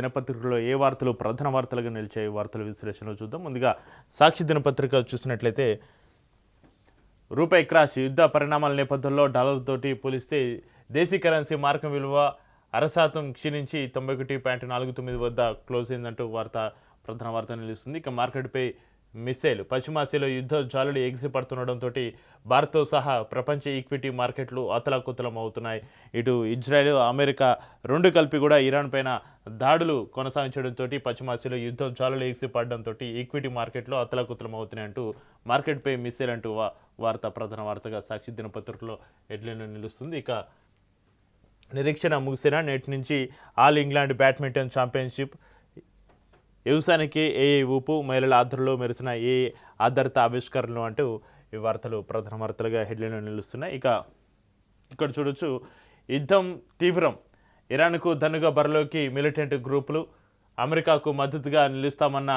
దినపత్రికలో ఏ వార్తలు ప్రధాన వార్తలుగా నిలిచే వార్తల విశ్లేషణ చూద్దాం. ముందుగా సాక్షి దినపత్రిక చూసినట్లయితే రూపాయి క్రాష్ యుద్ధ పరిణామాల నేపథ్యంలో డాలర్తోటి పోలిస్తే దేశీ కరెన్సీ మార్కం విలువ 0.5% క్షీణించి 91.49 వద్ద క్లోజ్ అయిందంటూ ప్రధాన వార్త నిలుస్తుంది. ఇక మార్కెట్పై మిసైల్ పశ్చిమాసియాలో యుద్ధ జాలుడి ఎగిసిపడుతుండటంతో భారత్తో సహా ప్రపంచ ఈక్విటీ మార్కెట్లు అతలాకుతలం అవుతున్నాయి. ఇటు ఇజ్రాయెల్ అమెరికా రెండు కలిపి కూడా ఇరాన్ పైన దాడులు కొనసాగించడంతో పశ్చిమాసియాలో యుద్ధ జాలులు ఎగిసిపడడంతో ఈక్విటీ మార్కెట్లు అతలాకుతలం అవుతున్నాయి అంటూ మార్కెట్పై మిసైల్ అంటూ ప్రధాన వార్తగా సాక్షి దినపత్రికలో హెడ్లైన్ నిలుస్తుంది. ఇక నిరీక్షణ ముగిసిన నేటి నుంచి ఆల్ ఇంగ్లాండ్ బ్యాడ్మింటన్ ఛాంపియన్షిప్ వ్యవసాయానికి ఏఏ ఊపు మహిళల ఆధ్వర్యంలో మెరిసిన ఏ ఆధారిత ఆవిష్కరణలు అంటూ ఈ వార్తలు ప్రధాన వార్తలుగా హెడ్లైన్లో నిలుస్తున్నాయి. ఇక ఇక్కడ చూడొచ్చు, యుద్ధం తీవ్రం, ఇరాన్కు దన్నుగా బరిలోకి మిలిటెంట్ గ్రూపులు, అమెరికాకు మద్దతుగా నిలుస్తామన్న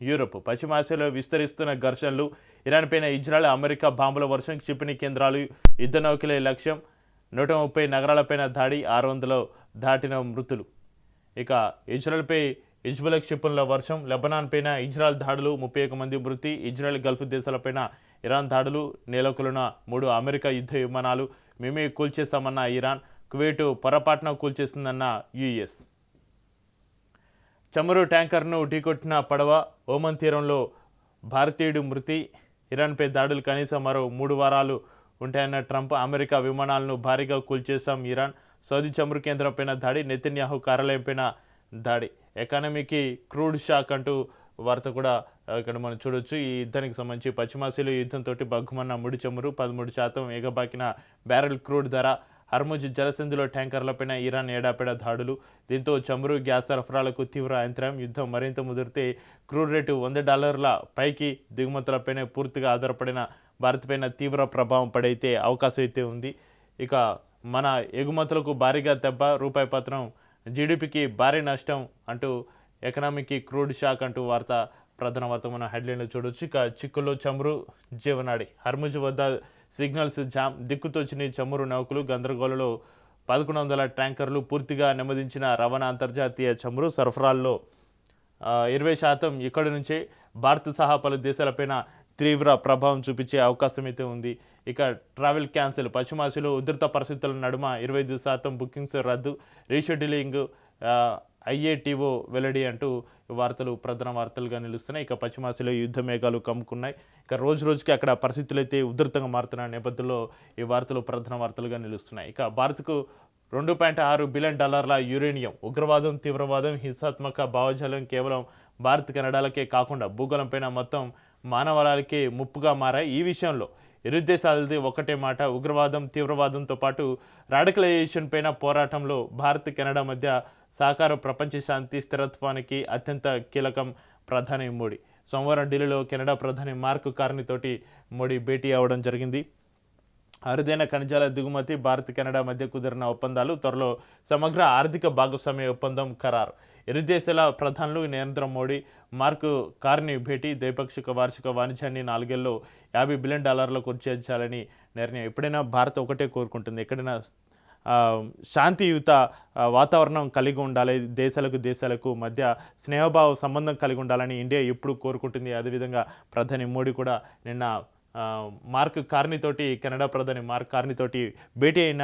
యూరప్, పశ్చిమాసియాలో విస్తరిస్తున్న ఘర్షణలు, ఇరాన్ పైన ఇజ్రాయెల్ అమెరికా బాంబుల వర్షం, క్షిపణి కేంద్రాలు, యుద్ధ నౌకలే లక్ష్యం, 130 నగరాలపైన దాడి, 600 దాటిన మృతులు. ఇక ఇజ్రాయెల్పై హిజ్బుల్లా క్షిపణుల వర్షం, లెబనాన్ పైన ఇజ్రాయెల్ దాడులు, 31 మంది మృతి, ఇజ్రాయెల్ గల్ఫ్ దేశాలపైన ఇరాన్ దాడులు, నేలకొలిన 3 అమెరికా యుద్ధ విమానాలు, మేమే కూల్చేస్తామన్న ఇరాన్, కువైట్ పొరపాటున కూల్చేస్తుందన్న యుఎస్. చమురు ట్యాంకర్ను ఢీకొట్టిన పడవ, ఓమన్ తీరంలో భారతీయుడు మృతి, ఇరాన్పై దాడులు కనీసం మరో 3 వారాలు ఉంటాయన్న ట్రంప్, అమెరికా విమానాలను భారీగా కూల్చేశాం ఇరాన్, సౌదీ చమురు కేంద్రంపైన దాడి, నెతన్యాహు కార్యాలయంపైన దాడి, ఎకానమీకి క్రూడ్ షాక్ అంటూ వార్త కూడా ఇక్కడ మనం చూడొచ్చు. ఈ యుద్ధానికి సంబంధించి పశ్చిమాసియాలో యుద్ధంతో బగ్గుమన్న ముడి చమురు, 13% ఎగబాకిన బ్యారెల్ క్రూడ్ ధర, హర్ముజ్ జలసంధిలో ట్యాంకర్లపైన ఇరాన్ ఏడాపెడా దాడులు, దీంతో చమురు గ్యాస్ సరఫరాలకు తీవ్ర అంతరాయం, యుద్ధం మరింత ముదిరితే క్రూడ్ రేటు $100 పైకి దిగుమతులపైన పూర్తిగా ఆధారపడిన భారత్పైన తీవ్ర ప్రభావం పడైతే అవకాశం అయితే ఉంది. ఇక మన ఎగుమతులకు భారీగా దెబ్బ, రూపాయి పతనం, జీడిపికి భారీ నష్టం అంటూ ఎకనామీకి క్రూడ్ షాక్ అంటూ ప్రధాన వార్త మన హెడ్లైన్లో చూడొచ్చు. ఇక చిక్కుల్లో చమురు జీవనాడి, హర్ముజ్ వద్ద సిగ్నల్స్ జామ్, దిక్కుతోచిన చమురు నౌకలు గందరగోళంలో 1100 ట్యాంకర్లు, పూర్తిగా నెమ్మదించిన రవాణా, అంతర్జాతీయ చమురు సరఫరాల్లో 20% ఇక్కడి నుంచే భారత్ సహా పలు దేశాలపైన తీవ్ర ప్రభావం చూపించే అవకాశం అయితే ఉంది. ఇక ట్రావెల్ క్యాన్సిల్, పశ్చిమాసియాలో ఉధృత పరిస్థితుల నడుమ 25% బుకింగ్స్ రద్దు, రీషెడ్యూలింగ్ ఐఏటీఓ వెల్లడి అంటూ వార్తలు ప్రధాన వార్తలుగా నిలుస్తున్నాయి. ఇక పశ్చిమాసియాలో యుద్ధ మేఘాలు కమ్ముకున్నాయి. ఇక రోజు రోజుకి అక్కడ పరిస్థితులు అయితే ఉధృతంగా మారుతున్న నేపథ్యంలో ఈ వార్తలు ప్రధాన వార్తలుగా నిలుస్తున్నాయి. ఇక భారత్కు $2.6 బిలియన్ యురేనియం, ఉగ్రవాదం, తీవ్రవాదం, హింసాత్మక భావజాలం కేవలం భారత్ కెనడాలకే కాకుండా భూగోళంపైన మొత్తం మానవాళికే ముప్పుగా మారాయి. ఈ విషయంలో ఇరు దేశాలది ఒకటే మాట, ఉగ్రవాదం, తీవ్రవాదంతో పాటు రాడికలైజేషన్ పైన పోరాటంలో భారత్ కెనడా మధ్య సహకారం ప్రపంచ శాంతి స్థిరత్వానికి అత్యంత కీలకం. ప్రధాని మోడీ సోమవారం ఢిల్లీలో కెనడా ప్రధాని మార్క్ కార్నీతోటి మోడీ భేటీ అవ్వడం జరిగింది. అరుదైన ఖనిజాల దిగుమతి, భారత్ కెనడా మధ్య కుదిరిన ఒప్పందాలు, త్వరలో సమగ్ర ఆర్థిక భాగస్వామ్య ఒప్పందం ఖరారు. ఇరు దేశాల ప్రధానులు నరేంద్ర మోడీ, మార్క్ కార్నీ భేటీ, ద్వైపాక్షిక వార్షిక వాణిజ్యాన్ని 4 ఏళ్లలో $50 బిలియన్ చేర్చాలని నిర్ణయం. ఎప్పుడైనా భారత్ ఒకటే కోరుకుంటుంది, ఎక్కడైనా శాంతియుత వాతావరణం కలిగి ఉండాలి, దేశాలకు మధ్య స్నేహభావ సంబంధం కలిగి ఉండాలని ఇండియా ఎప్పుడు కోరుకుంటుంది. అదేవిధంగా ప్రధాని మోడీ కూడా నిన్న మార్క్ కార్నీతోటి, కెనడా ప్రధాని మార్క్ కార్నీతోటి భేటీ అయిన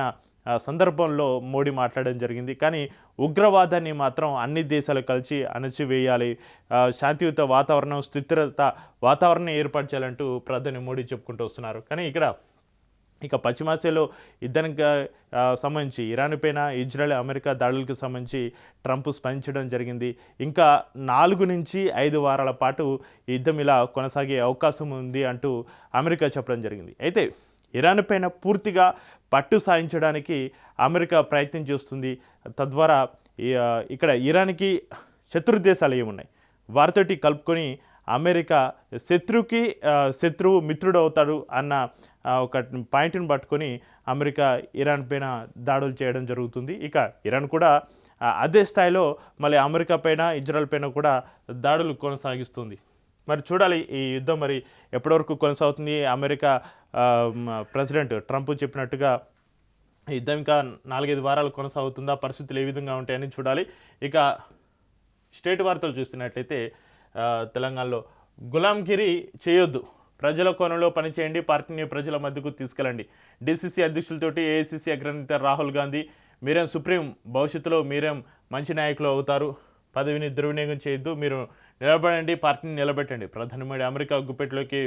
సందర్భంలో మోడీ మాట్లాడడం జరిగింది. కానీ ఉగ్రవాదాన్ని మాత్రం అన్ని దేశాలు కలిసి అణచివేయాలి, శాంతియుత వాతావరణం, స్థిరత వాతావరణం ఏర్పాటు చేయాలంటూ ప్రధాని మోడీ చెప్పుకుంటూ వస్తున్నారు. కానీ ఇక పశ్చిమాసియాలో యుద్ధానికి సంబంధించి ఇరాన్ పైన ఇజ్రాయెల్ అమెరికా దాడులకు సంబంధించి ట్రంప్ స్పందించడం జరిగింది. ఇంకా 4 నుంచి 5 వారాల పాటు యుద్ధం ఇలా కొనసాగే అవకాశం ఉంది అంటూ అమెరికా చెప్పడం జరిగింది. అయితే ఇరాన్ పైన పూర్తిగా పట్టు సాధించడానికి అమెరికా ప్రయత్నం చేస్తుంది. తద్వారా ఇక్కడ ఇరాన్కి శత్రు దేశాలు ఏమున్నాయి, వారితోటి కలుపుకొని అమెరికా శత్రువు మిత్రుడు అవుతాడు అన్న ఒక పాయింట్ని పట్టుకొని అమెరికా ఇరాన్ పైన దాడులు చేయడం జరుగుతుంది. ఇక ఇరాన్ కూడా అదే స్థాయిలో మళ్ళీ అమెరికా పైన, ఇజ్రాయెల్ పైన కూడా దాడులు కొనసాగిస్తుంది. మరి చూడాలి ఈ యుద్ధం మరి ఎప్పటివరకు కొనసాగుతుంది. అమెరికా ప్రెసిడెంట్ ట్రంప్ చెప్పినట్టుగా యుద్ధం ఇంకా 4-5 వారాలు కొనసాగుతుందా, పరిస్థితులు ఏ విధంగా ఉంటాయని చూడాలి. ఇక స్టేట్ వార్తలు చూస్తున్నట్లయితే తెలంగాణలో గులాంగిరి చేయొద్దు, ప్రజల కోణంలో పనిచేయండి, పార్టీని ప్రజల మధ్యకు తీసుకెళ్ళండి. డీసీసీ అధ్యక్షులతోటి ఏఐసీసీ అగ్రనేత రాహుల్ గాంధీ మీరేం సుప్రీం, భవిష్యత్తులో మీరేం మంచి నాయకులు అవుతారు, పదవిని దుర్వినియోగం చేయొద్దు, మీరు నిలబడండి, పార్టీని నిలబెట్టండి. ప్రధానమంత్రి అమెరికా గుప్పెట్లోకి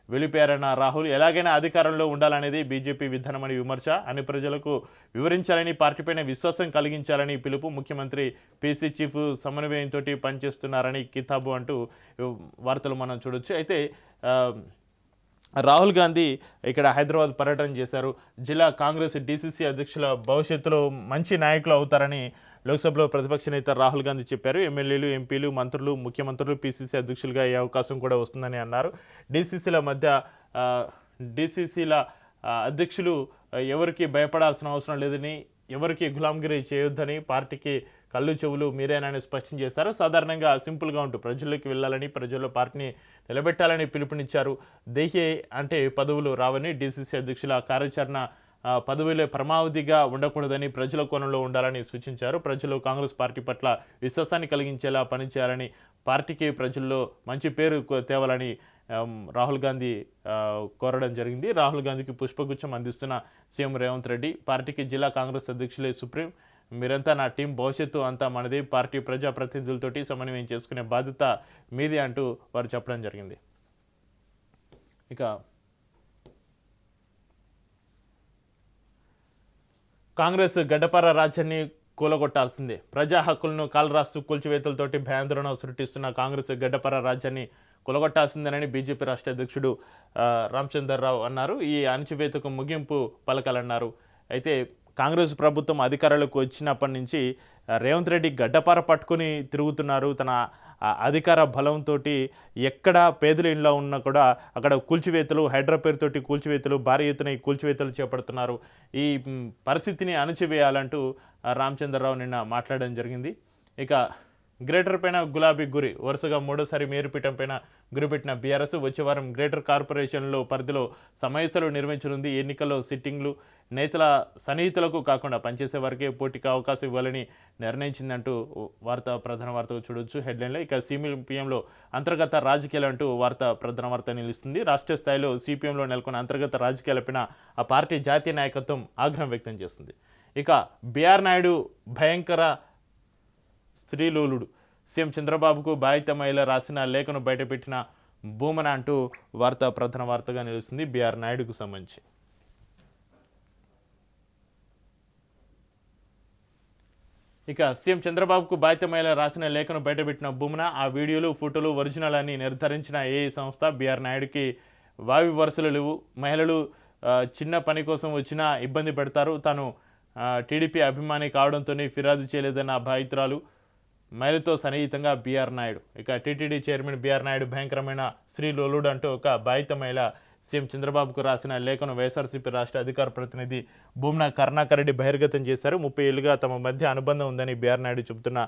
వెళ్ళిపోయారన్న రాహుల్ ఎలాగైనా అధికారంలో ఉండాలనేది బీజేపీ విధానమని విమర్శ, అన్ని ప్రజలకు వివరించాలని, పార్టీపైన విశ్వాసం కలిగించాలని పిలుపు. ముఖ్యమంత్రి పీసీ చీఫ్ సమన్వయంతో పనిచేస్తున్నారని కితాబు అంటూ వార్తలు మనం చూడొచ్చు. అయితే రాహుల్ గాంధీ ఇక్కడ హైదరాబాద్ పర్యటన చేశారు. జిల్లా కాంగ్రెస్ డీసీసీ అధ్యక్షుల భవిష్యత్తులో మంచి నాయకులు అవుతారని లోక్సభలో ప్రతిపక్ష నేత రాహుల్ గాంధీ చెప్పారు. ఎమ్మెల్యేలు, ఎంపీలు, మంత్రులు, ముఖ్యమంత్రులు పీసీసీ అధ్యక్షులుగా అయ్యే అవకాశం కూడా వస్తుందని అన్నారు. డీసీసీల అధ్యక్షులు ఎవరికి భయపడాల్సిన అవసరం లేదని, ఎవరికి గులాంగిరి చేయొద్దని, పార్టీకి కళ్ళు చెవులు మీరేనని స్పష్టం చేశారు. సాధారణంగా సింపుల్గా ఉంటూ ప్రజల్లోకి వెళ్ళాలని, ప్రజల్లో పార్టీని నిలబెట్టాలని పిలుపునిచ్చారు. దేహే అంటే పదవులు రావని, డీసీసీ అధ్యక్షుల కార్యాచరణ పదవిలో పరమావధిగా ఉండకూడదని, ప్రజల కోణంలో ఉండాలని సూచించారు. ప్రజలు కాంగ్రెస్ పార్టీ పట్ల విశ్వాసాన్ని కలిగించేలా పనిచేయాలని, పార్టీకి ప్రజల్లో మంచి పేరు తేవాలని రాహుల్ గాంధీ కోరడం జరిగింది. రాహుల్ గాంధీకి పుష్పగుచ్చం అందిస్తున్న సీఎం రేవంత్ రెడ్డి, పార్టీకి జిల్లా కాంగ్రెస్ అధ్యక్షులే సుప్రీం, మీరంతా నా టీం, భవిష్యత్తు అంతా మనది, పార్టీ ప్రజాప్రతినిధులతోటి సమన్వయం చేసుకునే బాధ్యత మీది అంటూ వారు చెప్పడం జరిగింది. ఇక కాంగ్రెస్ గడ్డపార రాజ్యాన్ని కూలగొట్టాల్సిందే, ప్రజా హక్కులను కాలరాస్తూ కూల్చివేతలతోటి భయాందోళన సృష్టిస్తున్న కాంగ్రెస్ గడ్డపార రాజ్యాన్ని కూలగొట్టాల్సిందేనని బీజేపీ రాష్ట్ర అధ్యక్షుడు రామచంద్రరావు అన్నారు. ఈ అణచివేతకు ముగింపు పలకాలన్నారు. అయితే కాంగ్రెస్ ప్రభుత్వం అధికారంలోకి వచ్చినప్పటి నుంచి రేవంత్ రెడ్డి గడ్డపార పట్టుకొని తిరుగుతున్నారు. తన అధికార బలంతో ఎక్కడ పేదల ఇంట్లో ఉన్నా కూడా అక్కడ కూల్చివేతలు, హైడ్రా పేరుతోటి కూల్చివేతలు, భారీ ఎత్తున ఈ కూల్చివేతలు చేపడుతున్నారు. ఈ పరిస్థితిని అణచివేయాలంటూ రామచంద్రరావు నిన్న మాట్లాడడం జరిగింది. ఇక గ్రేటర్ పైన గులాబీ గురి, వరుసగా మూడోసారి మేరుపీఠం పైన గురిపెట్టిన బీఆర్ఎస్ వచ్చే వారం గ్రేటర్ కార్పొరేషన్లో పరిధిలో సమావేశాలు నిర్వహించనుంది. ఎన్నికల్లో సిట్టింగ్లు నేతల సన్నిహితులకు కాకుండా పనిచేసే వారికే పోటీకి అవకాశం ఇవ్వాలని నిర్ణయించిందంటూ ప్రధాన వార్తగా చూడొచ్చు హెడ్లైన్లో. ఇక సిపిఎంలో అంతర్గత రాజకీయాలు అంటూ ప్రధాన వార్త నిలుస్తుంది. రాష్ట్రీయ స్థాయిలో సిపిఎంలో నెలకొన్న అంతర్గత రాజకీయాలపైన ఆ పార్టీ జాతీయ నాయకత్వం ఆగ్రహం వ్యక్తం చేస్తుంది. ఇక బీఆర్ నాయుడు భయంకర స్త్రీలోలుడు, సీఎం చంద్రబాబుకు బాధితమయ్యేలా రాసిన లేఖను బయటపెట్టిన భూమన అంటూ ప్రధాన వార్తగా నిలుస్తుంది బీఆర్ నాయుడుకు సంబంధించి. ఇక సీఎం చంద్రబాబుకు బాధితమయ్యేలా రాసిన లేఖను బయటపెట్టిన భూమన, ఆ వీడియోలు, ఫోటోలు ఒరిజినల్ అని నిర్ధారించిన ఏఐ సంస్థ. బీఆర్ నాయుడికి వావి వరుసలు లేవు, మహిళలు చిన్న పని కోసం వచ్చినా ఇబ్బంది పెడతారు, తాను టీడీపీ అభిమాని కావడంతో ఫిర్యాదు చేయలేదన్న బాధితురాలు, మహిళతో సన్నిహితంగా బీఆర్ నాయుడు. ఇక టీటీడీ చైర్మన్ బీఆర్ నాయుడు భయంకరమైన స్త్రీ లోలుడు అంటూ ఒక బాధిత మహిళ సీఎం చంద్రబాబుకు రాసిన లేఖను వైఎస్ఆర్సీపీ రాష్ట్ర అధికార ప్రతినిధి భూమన కరుణాకర్ రెడ్డి బహిర్గతం చేశారు. 30 ఏళ్లుగా తమ మధ్య అనుబంధం ఉందని బీఆర్ నాయుడు చెబుతున్న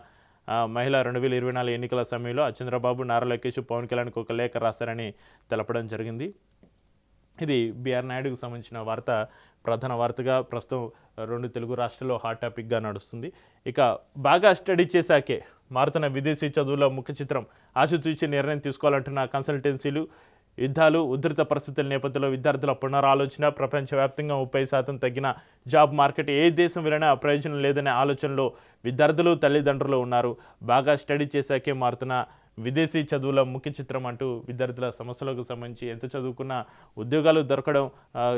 మహిళ 2024 ఎన్నికల సమయంలో చంద్రబాబు, నారా లోకేష్, పవన్ కళ్యాణ్కి ఒక లేఖ రాశారని తెలపడం జరిగింది. ఇది బీఆర్ నాయుడుకు సంబంధించిన వార్త ప్రధాన వార్తగా ప్రస్తుతం 2 తెలుగు రాష్ట్రాల్లో హాట్ టాపిక్గా నడుస్తుంది. ఇక బాగా స్టడీ చేశాకే మారుతున్న విదేశీ చదువుల ముఖ చిత్రం, ఆచితూచి నిర్ణయం తీసుకోవాలంటున్న కన్సల్టెన్సీలు, యుద్ధాలు, ఉధృత పరిస్థితుల నేపథ్యంలో విద్యార్థుల పునరాలోచన, ప్రపంచవ్యాప్తంగా 30% తగ్గిన జాబ్ మార్కెట్, ఏ దేశం వెళ్ళినా ప్రయోజనం లేదనే ఆలోచనలో విద్యార్థులు, తల్లిదండ్రులు ఉన్నారు. బాగా స్టడీ చేశాకే మారుతున్న విదేశీ చదువుల ముఖ్య చిత్రం అంటూ విద్యార్థుల సమస్యలకు సంబంధించి ఎంత చదువుకున్నా ఉద్యోగాలు దొరకడం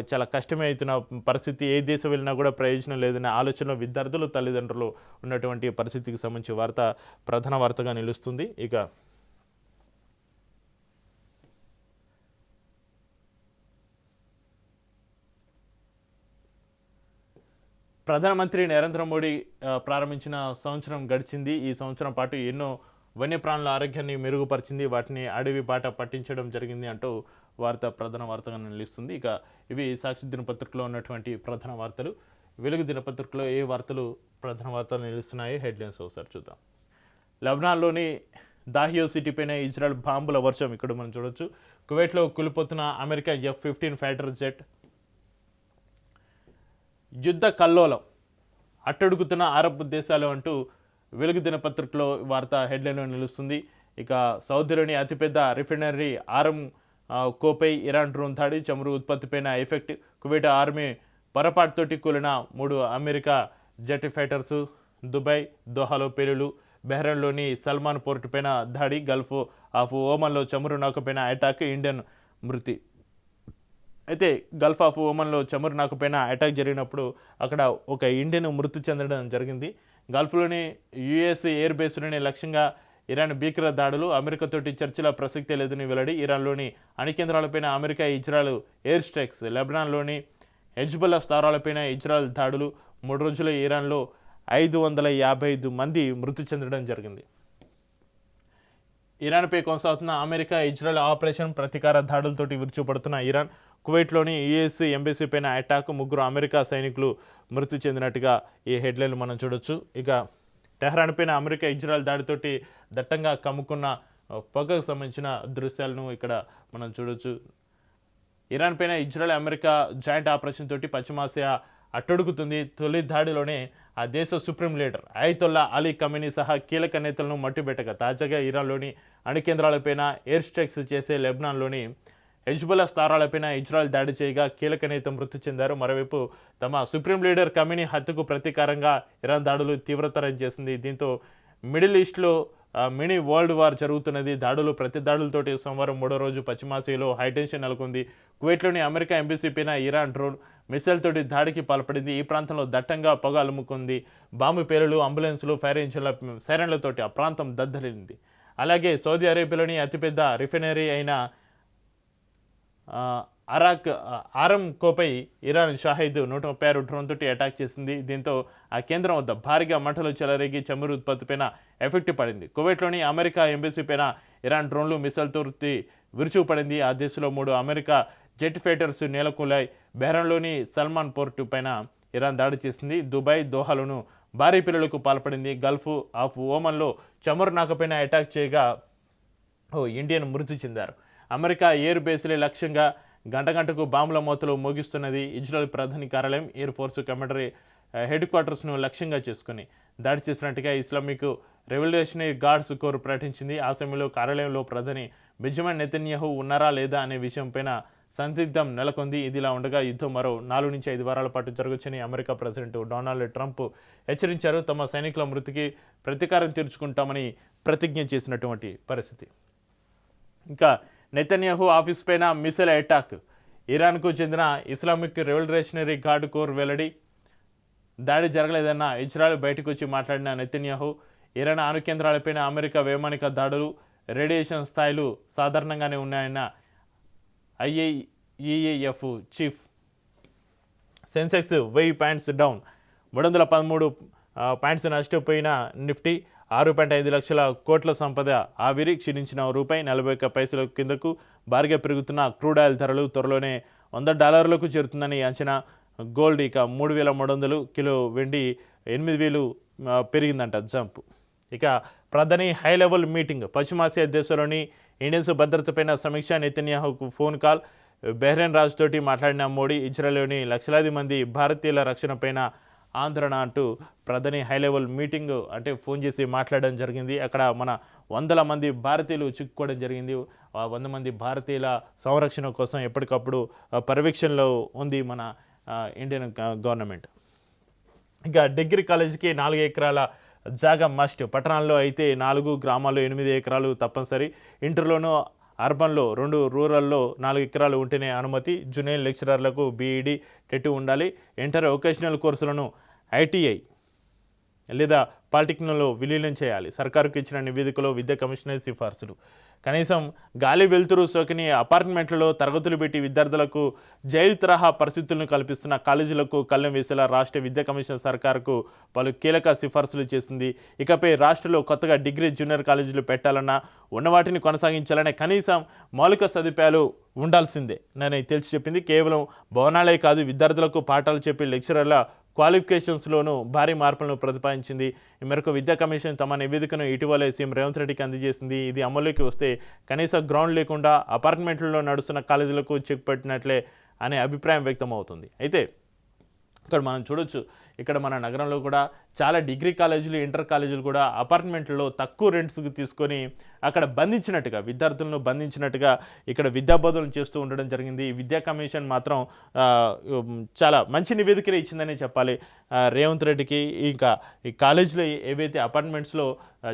చాలా కష్టమే అవుతున్న పరిస్థితి, ఏ దేశం వెళ్ళినా కూడా ప్రయోజనం లేదనే ఆలోచనలో విద్యార్థులు, తల్లిదండ్రులు ఉన్నటువంటి పరిస్థితికి సంబంధించి ప్రధాన వార్తగా నిలుస్తుంది. ఇక ప్రధానమంత్రి నరేంద్ర మోడీ ప్రారంభించిన సంవత్సరం గడిచింది. ఈ సంవత్సరం పాటు ఎన్నో వన్యప్రాణుల ఆరోగ్యాన్ని మెరుగుపరిచింది, వాటిని అడవి బాట పట్టించడం జరిగింది అంటూ ప్రధాన వార్తగా నిలుస్తుంది. ఇక ఇవి సాక్షి దినపత్రికలో ఉన్నటువంటి ప్రధాన వార్తలు. వెలుగు దినపత్రికలో ఏ వార్తలు ప్రధాన వార్తలు నిలుస్తున్నాయి హెడ్లైన్స్ ఒకసారి చూద్దాం. లెబనాన్లోని దాహియో సిటీపైన ఇజ్రాయెల్ బాంబుల వర్షం ఇక్కడ మనం చూడొచ్చు. కువైట్లో కూలిపోతున్న అమెరికా F-15 ఫైటర్ జెట్. యుద్ధ కల్లోలం, అట్టడుగుతున్న అరబ్ దేశాలు అంటూ వెలుగు దినపత్రికలో వార్త హెడ్లైన్లో నిలుస్తుంది. ఇక సౌదీలోని అతిపెద్ద రిఫైనరీ ఆరం కోపై ఇరాన్ డ్రోన్ దాడి, చమురు ఉత్పత్తిపైన ఎఫెక్ట్, కువైట్ ఆర్మీ పొరపాటుతోటి కూలిన 3 అమెరికా జెట్ ఫైటర్స్, దుబాయ్ దోహాలో పేలులు, బెహ్రెన్లోని సల్మాన్ పోర్టు పైన దాడి, గల్ఫ్ ఆఫ్ ఓమన్లో చమురు నౌకపైన అటాక్, ఇండియన్ మృతి. అయితే గల్ఫ్ ఆఫ్ ఓమన్లో చమురు నౌకపైన అటాక్ జరిగినప్పుడు అక్కడ ఒక ఇండియన్ మృతి చెందడం జరిగింది. గల్ఫ్లోని యుఎస్ ఎయిర్ బేస్లోని లక్ష్యంగా ఇరాన్ భీకర దాడులు, అమెరికాతోటి చర్చల ప్రసక్తే లేదని వెల్లడి, ఇరాన్లోని అణుకేంద్రాలపైన అమెరికా ఇజ్రాయెల్ ఎయిర్ స్ట్రైక్స్, లెబనాన్లోని హెజ్బొల్లా స్థావరాలపైన ఇజ్రాయెల్ దాడులు, 3 రోజులు ఇరాన్లో 555 మంది మృతి చెందడం జరిగింది. ఇరాన్పై కొనసాగుతున్న అమెరికా ఇజ్రాయెల్ ఆపరేషన్, ప్రతీకార దాడులతోటి విరుచుపడుతున్న ఇరాన్, కువైట్లోని యుఎస్ ఎంబసీ పైన అటాక్, 3 అమెరికా సైనికులు మృతి చెందినట్టుగా ఈ హెడ్లైన్లు మనం చూడొచ్చు. ఇక టెహ్రాన్ పైన అమెరికా ఇజ్రాయెల్ దాడితోటి దట్టంగా కమ్ముకున్న పొగకు సంబంధించిన దృశ్యాలను ఇక్కడ మనం చూడొచ్చు. ఇరాన్ పైన ఇజ్రాయెల్ అమెరికా జాయింట్ ఆపరేషన్ తోటి పశ్చిమాసియా అట్టడుగుతుంది. తొలి దాడిలోనే ఆ దేశ supreme leader Ayatollah Ali Khamenei సహా కీలక నేతలను మట్టిబెట్టగా తాజాగా ఇరాన్లోని అణుకేంద్రాలపైన ఎయిర్ స్ట్రైక్స్ చేసే లెబనాన్లోని హెజ్బొల్లా స్థావరాలపైన ఇజ్రాయెల్ దాడి చేయగా కీలక నేత మృతి చెందారు. మరోవైపు తమ సుప్రీం లీడర్ ఖమేనీ హత్యకు ప్రతీకారంగా ఇరాన్ దాడులు తీవ్రతరం చేసింది. దీంతో మిడిల్ ఈస్ట్లో మినీ వరల్డ్ వార్ జరుగుతున్నది. ప్రతి దాడులతోటి సోమవారం 3వ రోజు పశ్చిమాసియాలో హైటెన్షన్ నెలకొంది. కువైట్లోని అమెరికా ఎంబసీ పైన ఇరాన్ డ్రోన్ మిసైల్ తోటి దాడికి పాల్పడింది. ఈ ప్రాంతంలో దట్టంగా పొగ అలుముకుంది. బాంబు పేలులు, అంబులెన్సులు, ఫైర్ ఇంజిన్ల సైరన్లతోటి ఆ ప్రాంతం దద్దరిల్లింది. అలాగే సౌదీ అరేబియాలోని అతిపెద్ద రిఫైనరీ అయిన ఆరం కోపై ఇరాన్ షాహిద్ 136 డ్రోన్ తోటి అటాక్ చేసింది. దీంతో ఆ కేంద్రం వద్ద భారీగా మంటలు చెలరేగి చమురు ఉత్పత్తిపైన ఎఫెక్ట్ పడింది. కువైట్లోని అమెరికా ఎంబసీ పైన ఇరాన్ డ్రోన్లు మిసైల్ తోటి విరుచుకుపడింది. ఆ దేశంలో 3 అమెరికా జెట్ ఫైటర్స్ నేలకూలాయి. బెహ్రెన్లోని సల్మాన్ పోర్టు పైన ఇరాన్ దాడి చేసింది. దుబాయ్ దోహాలోను భారీ పిల్లలకు పాల్పడింది. గల్ఫ్ ఆఫ్ ఓమన్లో చమురు నౌకపైన అటాక్ చేయగా ఇండియన్ మృతి చెందారు. అమెరికా ఎయిర్ బేస్లే లక్ష్యంగా గంటకు బాంబుల మోతలు మోగిస్తున్నది. ఇజ్రాయెల్ ప్రధాని కార్యాలయం, ఎయిర్ ఫోర్స్ కమాండరీ హెడ్ క్వార్టర్స్ను లక్ష్యంగా చేసుకుని దాడి చేసినట్టుగా ఇస్లామిక్ రెవల్యూషనరీ గార్డ్స్ కోర్ ప్రకటించింది. ఆ సమయంలో కార్యాలయంలో ప్రధాని బెంజమిన్ నెతన్యాహు ఉన్నారా లేదా అనే విషయంపైన సందిగ్ధం నెలకొంది. ఇదిలా ఉండగా యుద్ధం మరో 4 నుంచి 5 వారాల పాటు జరగొచ్చని అమెరికా ప్రెసిడెంట్ డొనాల్డ్ ట్రంప్ హెచ్చరించారు. తమ సైనికుల మృతికి ప్రతీకారం తీర్చుకుంటామని ప్రతిజ్ఞ చేసినటువంటి పరిస్థితి. ఇంకా నెతన్యాహు ఆఫీస్ పైన మిసైల్ అటాక్, ఇరాన్కు చెందిన ఇస్లామిక్ రెవల్యూషనరీ గార్డ్ కోర్ వెల్లడి. దాడి జరగలేదన్న ఇజ్రాయెల్ బయటకు వచ్చి మాట్లాడిన నెతన్యాహు, ఇరాన్ అణు కేంద్రాలపైన అమెరికా వైమానిక దాడులు, రేడియేషన్ స్థాయిలు సాధారణంగానే ఉన్నాయన్న IAEF chief. Sensex 1000 points down, 313 points నష్టపోయిన నిఫ్టీ. 6.5 లక్షల కోట్ల సంపద ఆవిరి, క్షీణించిన రూపాయి 41 పైసల కిందకు. భారీగా పెరుగుతున్న క్రూడ్ ఆయిల్ ధరలు, త్వరలోనే $100 చేరుతుందని అంచనా. గోల్డ్ ఇక 3300, కిలో వెండి 8000 పెరిగిందంట జంప్. ఇక ప్రధాని హై లెవెల్ మీటింగ్, పశ్చిమాసియా దేశాల్లోని ఇండియన్స్ భద్రతపైన సమీక్ష, నెతన్యాహుకు ఫోన్ కాల్. బెహ్రెన్ రాజుతోటి మాట్లాడిన మోడీ, ఇజ్రాయెల్లోని లక్షలాది మంది భారతీయుల రక్షణపైన ఆందోళన అంటూ ప్రధాని హై లెవెల్ మీటింగ్ అంటే ఫోన్ చేసి మాట్లాడడం జరిగింది. అక్కడ మన 100 మంది భారతీయులు చిక్కుకోవడం జరిగింది. 100 మంది భారతీయుల సంరక్షణ కోసం ఎప్పటికప్పుడు పర్యవేక్షణలో ఉంది మన ఇండియన్ గవర్నమెంట్. ఇంకా డిగ్రీ కాలేజీకి 4 ఎకరాల జాగా మస్ట్, పట్టణాల్లో అయితే 4, గ్రామాల్లో 8 ఎకరాలు తప్పనిసరి. ఇంటర్లోనూ అర్బన్లో 2, రూరల్లో 4 ఎకరాలు ఉంటేనే అనుమతి. జూనియర్ లెక్చరర్లకు బీఈడి టెట్ ఉండాలి. ఇంటర్ వొకేషనల్ కోర్సులను ITI లేదా పాలిటెక్నిక్లో విలీనం చేయాలి. సర్కారుకు ఇచ్చిన నివేదికలో విద్యా కమిషనర్ సిఫార్సులు. కనీసం గాలి వెలుతురు సోకిని అపార్ట్మెంట్లలో తరగతులు పెట్టి విద్యార్థులకు జైలు తరహా పరిస్థితులను కల్పిస్తున్న కాలేజీలకు కళ్ళెం వేసేలా రాష్ట్ర విద్యా కమిషన్ సర్కారుకు పలు కీలక సిఫార్సులు చేసింది. ఇకపై రాష్ట్రంలో కొత్తగా డిగ్రీ, జూనియర్ కాలేజీలు పెట్టాలన్నా, ఉన్నవాటిని కొనసాగించాలనే కనీసం మౌలిక సదుపాయాలు ఉండాల్సిందే నని తేల్చి చెప్పింది. కేవలం భవనాలే కాదు, విద్యార్థులకు పాఠాలు చెప్పే లెక్చరర్ల క్వాలిఫికేషన్స్లోనూ భారీ మార్పులను ప్రతిపాదించింది. ఈ మేరకు విద్యా కమిషన్ తమ నివేదికను ఇటీవలే సీఎం రేవంత్ రెడ్డికి అందజేసింది. ఇది అమల్లోకి వస్తే కనీస గ్రౌండ్ లేకుండా అపార్ట్మెంట్లలో నడుస్తున్న కాలేజీలకు చెక్ పెట్టినట్లే అనే అభిప్రాయం వ్యక్తం అవుతుంది. అయితే ఇక్కడ మనం చూడొచ్చు, ఇక్కడ మన నగరంలో కూడా చాలా డిగ్రీ కాలేజీలు ఇంటర్ కాలేజీలు కూడా అపార్ట్మెంట్లలో తక్కువ రెంట్స్కి తీసుకొని అక్కడ విద్యార్థులను బంధించినట్టుగా ఇక్కడ విద్యాబోధనలు చేస్తూ ఉండడం జరిగింది. ఈ విద్యా కమిషన్ మాత్రం చాలా మంచి నివేదికలు ఇచ్చిందని చెప్పాలి రేవంత్ రెడ్డికి. ఇంకా ఈ కాలేజీలో ఏవైతే అపార్ట్మెంట్స్లో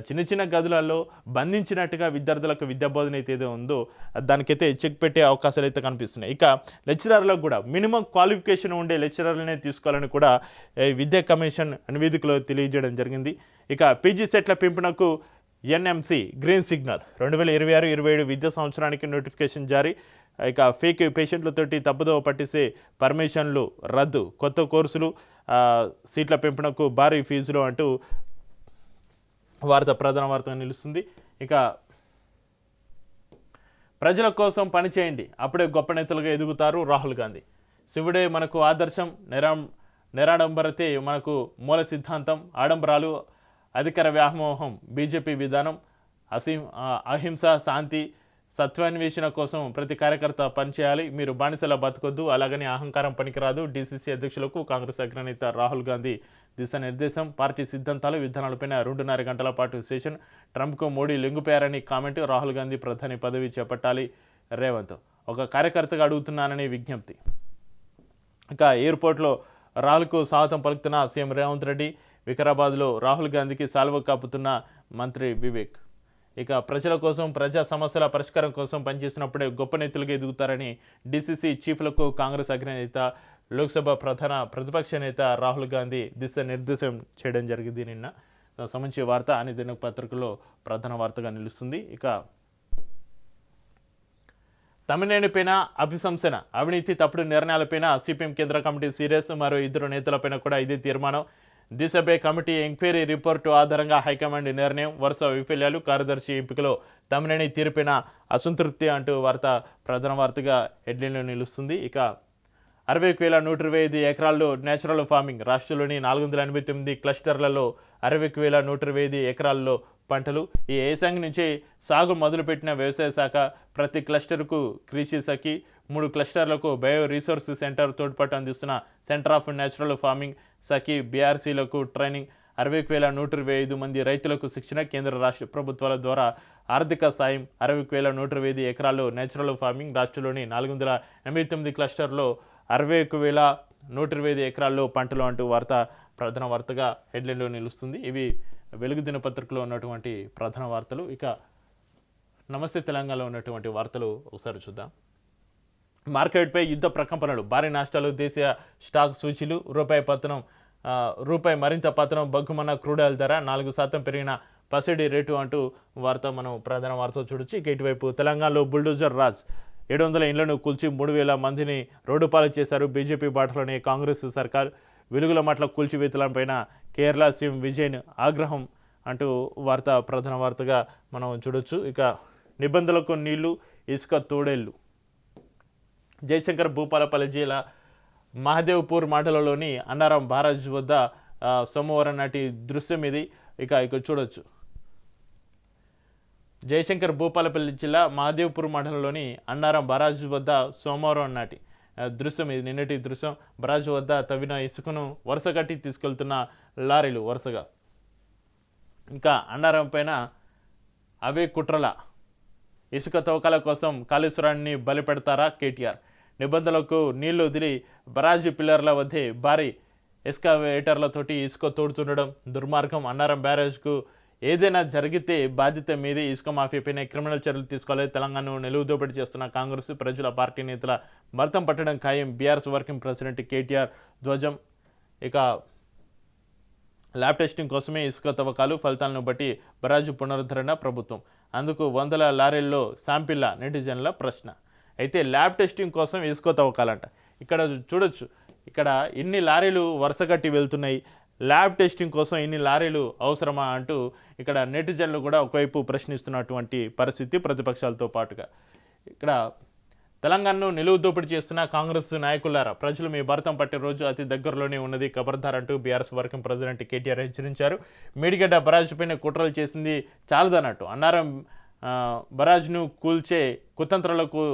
చిన్న చిన్న గదులలో బంధించినట్టుగా విద్యార్థులకు విద్యాబోధన అయితే ఏదో ఉందో దానికైతే చెక్ పెట్టే అవకాశాలు అయితే కనిపిస్తున్నాయి. ఇక లెక్చరర్లకు కూడా మినిమం క్వాలిఫికేషన్ ఉండే లెక్చరర్లనే తీసుకోవాలని కూడా విద్యా కమిషన్ నివేదికలో తెలియజేయడం జరిగింది. ఇక పీజీ సెట్ల పెంపునకు ఎన్ఎంసి గ్రీన్ సిగ్నల్ 2026-27 విద్యా సంవత్సరానికి నోటిఫికేషన్ జారీ. ఇక ఫేక్ పేషెంట్లతోటి తప్పుదోవ పట్టిసే పర్మిషన్లు రద్దు, కొత్త కోర్సులు, సీట్ల పెంపునకు భారీ ఫీజులు అంటూ ప్రధాన వార్తగా నిలుస్తుంది. ఇక ప్రజల కోసం పనిచేయండి, అప్పుడే గొప్ప నేతలుగా ఎదుగుతారు రాహుల్ గాంధీ. శివుడే మనకు ఆదర్శం, నిరాడంబరతే మనకు మూల సిద్ధాంతం, ఆడంబరాలు అధికార వ్యామోహం బీజేపీ విధానం, అహింస, శాంతి, సత్వాన్వేషణ కోసం ప్రతి కార్యకర్త పనిచేయాలి, మీరు బానిసలా బతకొద్దు, అలాగని అహంకారం పనికిరాదు. డీసీసీ అధ్యక్షులకు కాంగ్రెస్ అగ్రనేత రాహుల్ గాంధీ దిశానిర్దేశం. పార్టీ సిద్ధాంతాలు విధానాలపైన 2.5 గంటల పాటు సెషన్. ట్రంప్కు మోడీ లొంగిపోయారని కామెంట్. రాహుల్ గాంధీ ప్రధాని పదవి చేపట్టాలి రేవంత్. ఒక కార్యకర్తగా అడుగుతున్నానని విజ్ఞప్తి. ఇక ఎయిర్పోర్ట్లో రాహుల్కు స్వాగతం పలుకుతున్న సీఎం రేవంత్ రెడ్డి. వికారాబాద్లో రాహుల్ గాంధీకి సాల్వ కాపుతున్న మంత్రి వివేక్. ఇక ప్రజల కోసం, ప్రజా సమస్యల పరిష్కారం కోసం పనిచేసినప్పుడే గొప్ప నేతలుగా ఎదుగుతారని డీసీసీ చీఫ్లకు కాంగ్రెస్ అగ్రనేత, లోక్సభ ప్రధాన ప్రతిపక్ష నేత రాహుల్ గాంధీ దిశానిర్దేశం చేయడం జరిగింది నిన్న. సంబంధించి వార్త అని దినపత్రికలో ప్రధాన వార్తగా నిలుస్తుంది. ఇక తమ్మినేనిపైన అభిశంసన, అవినీతి తప్పుడు నిర్ణయాలపైన సిపిఎం కేంద్ర కమిటీ సీరియస్. మరో 2 నేతలపైన కూడా ఇదే తీర్మానం. దిశపై కమిటీ ఎంక్వైరీ రిపోర్టు ఆధారంగా హైకమాండ్ నిర్ణయం. వరుస వైఫల్యాలు, కార్యదర్శి ఎంపికలో తమ్మినేని తీర్పిన అసంతృప్తి అంటూ ప్రధాన వార్తగా హెడ్లైన్లో నిలుస్తుంది. ఇక 60,125 ఎకరాల్లో నేచురల్ ఫార్మింగ్. రాష్ట్రంలోని 489 క్లస్టర్లలో 60,125 ఎకరాల్లో పంటలు. ఈ ఏసాంగ్ నుంచి సాగు మొదలుపెట్టిన వ్యవసాయ శాఖ ప్రతి క్లస్టర్కు కృషి సఖి, 3 క్లస్టర్లకు బయో రీసోర్స్ సెంటర్ తోడ్పాటు అందిస్తున్న centre of natural farming Sakhi, బీఆర్సీలకు ట్రైనింగ్, 60,125 మంది రైతులకు శిక్షణ. కేంద్ర రాష్ట్ర ప్రభుత్వాల ద్వారా ఆర్థిక సాయం. 60,125 ఎకరాల్లో నేచురల్ ఫార్మింగ్. రాష్ట్రంలోని 489 క్లస్టర్లో 61,125 ఎకరాల్లో పంటలు అంటూ ప్రధాన వార్తగా హెడ్లైన్లో నిలుస్తుంది. ఇవి వెలుగు దినపత్రికలో ఉన్నటువంటి ప్రధాన వార్తలు. ఇక నమస్తే తెలంగాణలో ఉన్నటువంటి వార్తలు ఒకసారి చూద్దాం. మార్కెట్పై యుద్ధ ప్రకంపనలు, భారీ నష్టాలు, దేశీయ స్టాక్ సూచీలు, రూపాయి మరింత పతనం, బగ్గుమన్న క్రూడ్ ఆయిల్ ధర, 4% పెరిగిన పసిడి రేటు అంటూ మనం ప్రధాన వార్త చూడొచ్చు. ఇక ఇటువైపు తెలంగాణలో బుల్డోజర్ రాజ్, 700 ఇళ్లను కూల్చి 3,000 మందిని రోడ్డు పాలు చేశారు బీజేపీ బాటలోనే కాంగ్రెస్ సర్కార్. వెలుగుల మట్ల కూల్చివేతలపైన కేరళ సీఎం విజయన్ ఆగ్రహం అంటూ ప్రధాన వార్తగా మనం చూడొచ్చు. ఇక నిబంధనలకు నీళ్లు, ఇసుక తోడేళ్లు. జయశంకర్ భూపాలపల్లి జిల్లా మహదేవ్పూర్ మండలంలోని అన్నారం బారాజ్ వద్ద సోమవారం నాటి దృశ్యం ఇది. ఇక చూడొచ్చు. జయశంకర్ భూపాలపల్లి జిల్లా మహదేవ్పూర్ మండలంలోని అన్నారం బరాజ్ వద్ద సోమవారం నాటి దృశ్యం ఇది. నిన్నటి దృశ్యం. బరాజ్ వద్ద తవ్విన ఇసుకను వరుస కట్టి తీసుకెళ్తున్న లారీలు వరుసగా. ఇంకా అన్నారం పైన అవే కుట్రల ఇసుక తవ్వకాల కోసం కాళేశ్వరాన్ని బలిపెడతారా కేటీఆర్. నిబంధనలకు నీళ్లు వదిలి బరాజ్ పిల్లర్ల వద్దే భారీ ఎస్కావేటర్లతోటి ఇసుక తోడుతుండడం దుర్మార్గం. అన్నారం బ్యారేజ్కు ఏదైనా జరిగితే బాధ్యత మీదే. ఇసుక మాఫియాపైన క్రిమినల్ చర్యలు తీసుకోవాలి. తెలంగాణను నిలువుదోపిడి చేస్తున్న కాంగ్రెస్, ప్రజల పార్టీ నేతల భర్తం పట్టడం ఖాయం. బీఆర్ఎస్ వర్కింగ్ ప్రెసిడెంట్ కేటీఆర్ ధ్వజం. ఇక ల్యాబ్ టెస్టింగ్ కోసమే ఇసుక తవ్వకాలు, ఫలితాలను బట్టి బరాజు పునరుద్ధరణ ప్రభుత్వం. అందుకు 100 లారీల్లో శాంపిల్ల. నెటిజన్ల ప్రశ్న. అయితే ల్యాబ్ టెస్టింగ్ కోసం ఇసుక తవ్వకాలంట. ఇక్కడ చూడొచ్చు, ఇక్కడ ఇన్ని లారీలు వరుసగట్టి వెళ్తున్నాయి, ల్యాబ్ టెస్టింగ్ కోసం ఇన్ని లారీలు అవసరమా అంటూ ఇక్కడ నెటిజన్లు కూడా ఒకవైపు ప్రశ్నిస్తున్నటువంటి పరిస్థితి ప్రతిపక్షాలతో పాటుగా. ఇక్కడ తెలంగాణను నిలువు దోపిడీ చేస్తున్న కాంగ్రెస్ నాయకులారా, ప్రజలు మీ భరతం పట్టే రోజు అతి దగ్గరలోనే ఉన్నది, ఖబర్దార్ అంటూ బీఆర్ఎస్ వర్కింగ్ ప్రెసిడెంట్ కేటీఆర్ హెచ్చరించారు. మేడిగడ్డ బరాజుపైన కుట్రలు చేసింది చాలదన్నట్టు అన్నారం బరాజ్ను కూల్చే కుతంత్రాలకు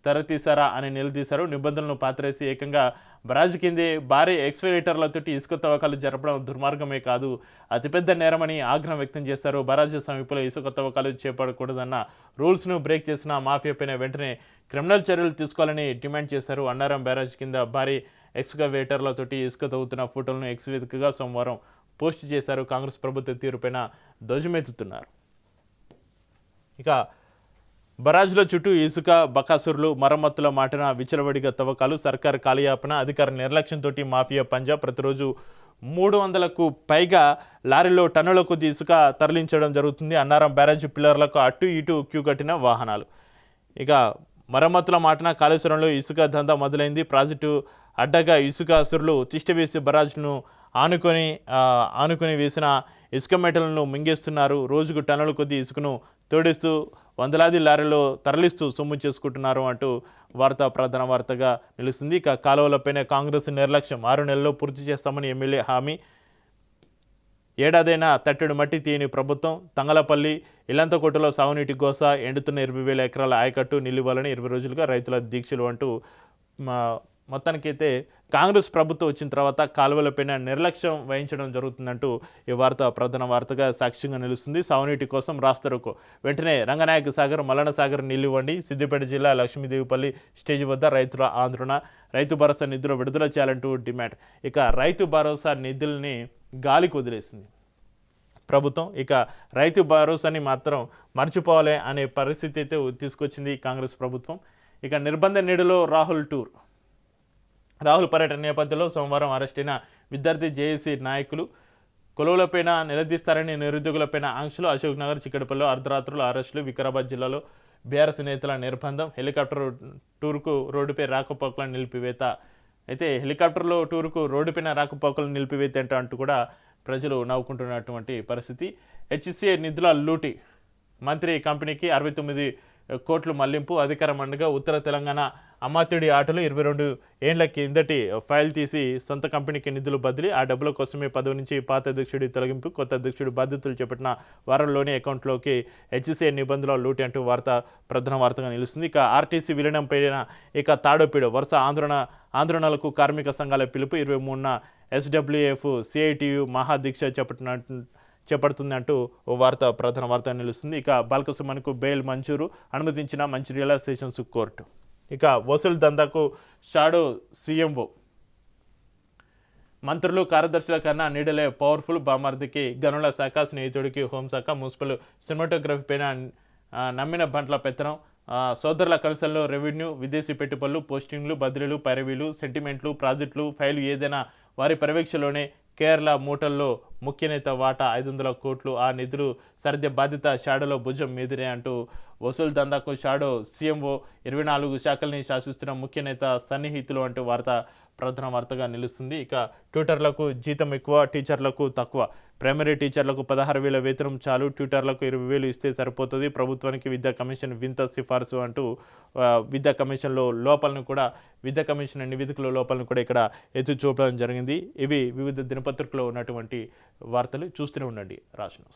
తెరతీశారా అని నిలదీశారు. నిబంధనలను పాతరేసి ఏకంగా బరాజ్ కిందే భారీ ఎక్స్వేలేటర్లతోటి ఇసుక తవ్వకాలు జరపడం దుర్మార్గమే కాదు, అతిపెద్ద నేరమని ఆగ్రహం వ్యక్తం చేశారు. బరాజ్ సమీపంలో ఇసుక తవ్వకాలు చేపడకూడదన్న రూల్స్ను బ్రేక్ చేసిన మాఫియాపైన వెంటనే క్రిమినల్ చర్యలు తీసుకోవాలని డిమాండ్ చేశారు. అన్నారం బ్యారేజ్ కింద భారీ ఎక్స్కవేటర్లతోటి ఇసుక తవ్వుతున్న ఫోటోలను ఎక్స్ వేదికగా సోమవారం పోస్ట్ చేశారు. కాంగ్రెస్ ప్రభుత్వ తీరుపైన ధ్వజమెత్తుతున్నారు. ఇక బరాజ్ల చుట్టూ ఇసుక బకాసురులు మరమ్మతుల మాటన విచలవడిగా తవ్వకాలు, సర్కారు కాలయాపన, అధికార నిర్లక్ష్యంతో మాఫియా పంజా. ప్రతిరోజు 300కు పైగా లారీలో టన్నుల కొద్ది ఇసుక తరలించడం జరుగుతుంది. అన్నారం బ్యారేజ్ పిల్లర్లకు అటు ఇటు క్యూ కట్టిన వాహనాలు. ఇక మరమ్మతుల మాటన కాళేశ్వరంలో ఇసుక దందా మొదలైంది. ప్రాజెక్టు అడ్డగా ఇసుక అసురులు తిష్టవేసి బరాజ్ను ఆనుకొని వేసిన ఇసుక మెటలను మింగేస్తున్నారు. రోజుకు టన్నుల కొద్ది ఇసుకను తోడిస్తూ వందలాది లారీలో తరలిస్తూ సొమ్ము చేసుకుంటున్నారు అంటూ వార్త ప్రధాన వార్తగా నిలుస్తుంది. ఇక కాలువలపైన కాంగ్రెస్ నిర్లక్ష్యం, 6 నెలల్లో పూర్తి చేస్తామని ఎమ్మెల్యే హామీ. ఏడాదైనా తట్టెడు మట్టి తీయని ప్రభుత్వం. తంగలపల్లి ఇల్లంతకోటలో సాగునీటి గోస, ఎండుతున్న 20,000 ఎకరాల ఆయకట్టు నిలివ్వాలని 20 రోజులుగా రైతుల దీక్షలు అంటూ మొత్తానికైతే కాంగ్రెస్ ప్రభుత్వం వచ్చిన తర్వాత కాలువలపైన నిర్లక్ష్యం వహించడం జరుగుతుందంటూ ఈ వార్త ప్రధాన వార్తగా సాక్ష్యంగా నిలుస్తుంది. సాగునీటి కోసం రాస్తారోకో. వెంటనే రంగనాయక సాగర్, మల్లన సాగర్ నీళ్లు ఇవ్వండి. సిద్దిపేట జిల్లా లక్ష్మీదేవిపల్లి స్టేజ్ వద్ద రైతుల ఆందోళన. రైతు భరోసా నిధులు విడుదల చేయాలంటూ డిమాండ్. ఇక రైతు భరోసా నిధుల్ని గాలికి వదిలేసింది ప్రభుత్వం. ఇక రైతు భరోసాని మాత్రం మర్చిపోవాలి అనే పరిస్థితి అయితే తీసుకొచ్చింది కాంగ్రెస్ ప్రభుత్వం. ఇక నిర్బంధ నీడలో రాహుల్ పర్యటన నేపథ్యంలో సోమవారం అరెస్టైన విద్యార్థి జేఏసీ నాయకులు. కొలువులపైన నిలదీస్తారని నిరుద్యోగులపైన ఆంక్షలు. అశోక్ నగర్, చిక్కడపల్లిలో అర్ధరాత్రులు అరెస్టులు. వికారాబాద్ జిల్లాలో బీఆర్ఎస్ నేతల నిర్బంధం. హెలికాప్టర్ టూర్కు రోడ్డుపై రాకపోకలను నిలిపివేత. అయితే హెలికాప్టర్లో టూర్కు రోడ్డుపైన రాకపోకలను నిలిపివేత అంటూ కూడా ప్రజలు నవ్వుకుంటున్నటువంటి పరిస్థితి. హెచ్సిఏ నిధుల లూటి. మంత్రి కంపెనీకి 69 కోట్లు మళ్లింపు. అధికార మండగా ఉత్తర తెలంగాణ అమాత్యుడి ఆటలు. 22 ఏండ్ల కిందటి ఫైల్ తీసి సొంత కంపెనీకి నిధులు బదిలీ. ఆ డబ్బుల కోసమే పదవి నుంచి పాత అధ్యక్షుడి తొలగింపు. కొత్త అధ్యక్షుడు బాధ్యతలు చేపట్టిన వారంలోనే అకౌంట్లోకి హెచ్సిఏ నిబంధనల లూటి అంటూ వార్త ప్రధాన వార్తగా నిలుస్తుంది. ఇక ఆర్టీసీ విలీనం పైన ఇక తాడోపీడు. వరుస ఆందోళనలకు కార్మిక సంఘాల పిలుపు. 23న ఎస్డబ్ల్యూఎఫ్ సిఐటియు మహాదీక్ష చేపడుతుంది అంటూ ఓ వార్త ప్రధాన వార్త నిలుస్తుంది. ఇక బాల్కసుమన్కు బెయిల్ మంజూరు అనుమతించిన మంచిర్యాల సెషన్స్ కోర్టు. ఇక వసూలు దందాకు షాడో సీఎంఓ. మంత్రులు కార్యదర్శుల కన్నా నీడలే పవర్ఫుల్. బామార్దికి గనుల శాఖ, స్నేహితుడికి హోంశాఖ. మున్సిపల్ సినిమాటోగ్రఫీ పైన నమ్మిన బంట్ల పెత్తనం. సోదరుల కన్సల్లో రెవెన్యూ, విదేశీ పెట్టుబడులు, పోస్టింగ్లు, బదిలీలు, పైరవీలు, సెంటిమెంట్లు, ప్రాజెక్టులు, ఫైలు ఏదైనా వారి పర్యవేక్షణలోనే. కేరళ మూటల్లో ముఖ్య నేత వాటా 500 కోట్లు. ఆ నిధులు సరిదే బాధ్యత షాడోలో భుజం మీదిరే అంటూ వసూలు దందాకు షాడో సీఎంఓ. 24 శాఖల్ని శాసిస్తున్న ముఖ్య నేత సన్నిహితులు అంటూ వార్త ప్రధాన వార్తగా నిలుస్తుంది. ఇక ట్యూటర్లకు జీతం ఎక్కువ, టీచర్లకు తక్కువ. ప్రైమరీ టీచర్లకు 16,000 వేతనం చాలు, ట్యూటర్లకు 20,000 ఇస్తే సరిపోతుంది. ప్రభుత్వానికి విద్యా కమిషన్ వింత సిఫార్సు అంటూ విద్యా కమిషన్లో లోపాలను కూడా విద్యా కమిషన్ నివేదికలో లోపాలను కూడా ఇక్కడ ఎత్తి చూపడం జరిగింది. ఇవి వివిధ దినపత్రికలో ఉన్నటువంటి వార్తలు. చూస్తూనే ఉండండి రాజ్ న్యూస్.